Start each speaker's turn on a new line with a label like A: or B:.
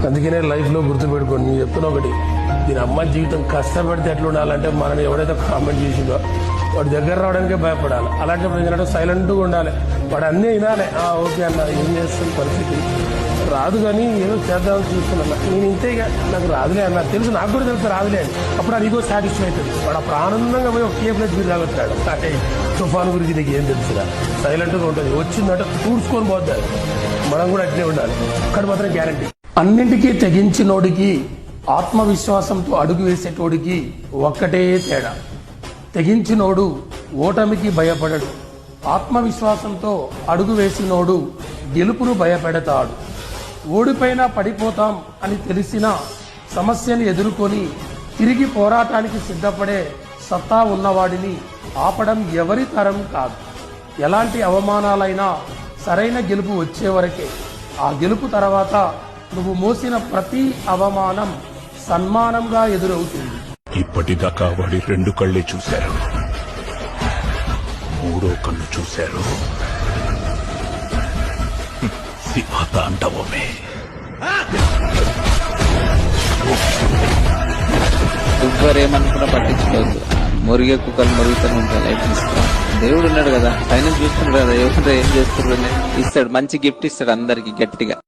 A: అందుకనే లైఫ్లో గుర్తుపెట్టుకోండి. నేను చెప్తున్నా ఒకటి, దీని అమ్మ జీవితం కష్టపడితే ఎట్లా ఉండాలంటే మనని ఎవడైతే కామెంట్ చేసిందో వాడి దగ్గర రావడానికే భయపడాలి. అలాంటప్పుడు ఏంటంటే సైలెంట్గా ఉండాలి. వాడు అన్నీ వినాలి. ఓకే అన్న, ఏం చేస్తుంది పరిస్థితి రాదు కానీ ఏదో చేద్దామని చూస్తున్నా. నేను ఇంతే ఇక నాకు రాదులే అన్న, తెలుసు, నాకు కూడా తెలుసు రాదులే అని. అప్పుడు అది ఇంకో సాటిస్ఫై అవుతుంది. వాడు అప్పుడు ఆనందంగా పోయి ఒక కేప్లెస్ మీరు తాగొచ్చాడు. అంటే తుఫాను గురించి నీకు ఏం తెలుసురా, సైలెంట్గా ఉంటుంది. వచ్చిందంటే కూర్చుకొని పోద్దారు. మనం కూడా అట్లే ఉండాలి. అక్కడ మాత్రం గ్యారంటీ. అన్నింటికీ తెగించినోడికి, ఆత్మవిశ్వాసంతో అడుగు వేసేటోడికి ఒక్కటే తేడా. తెగించినోడు ఓటమికి భయపడడు. ఆత్మవిశ్వాసంతో అడుగు వేసినోడు గెలుపును భయపెడతాడు. ఓడిపోయినా పడిపోతాం అని తెలిసిన సమస్యను ఎదుర్కొని తిరిగి పోరాటానికి సిద్ధపడే సత్తా ఉన్నవాడిని ఆపడం ఎవరి తరం కాదు. ఎలాంటి అవమానాలైనా సరైన గెలుపు వచ్చే వరకే. ఆ గెలుపు తర్వాత నువ్వు మోసిన ప్రతి అవమానం సన్మానంగా ఎదురవుతుంది.
B: ఇప్పటిదాకా వాడి 2 కళ్ళే చూశారు, 3వ కన్ను చూశారు. శివతాండవమే.
C: ఎవ్వరేమనుకున్నా పట్టించుకోవద్దు. మురిగే కుక్కలు మురుగుతూనే ఉంటాయి. లైఫ్ తీసుకో. దేవుడు ఉన్నాడు కదా, పైన చూస్తున్నాడు కదా, ఎవరు ఏం చేస్తున్నాడు ఇస్తాడు. మంచి గిఫ్ట్ ఇస్తాడు అందరికి గట్టిగా.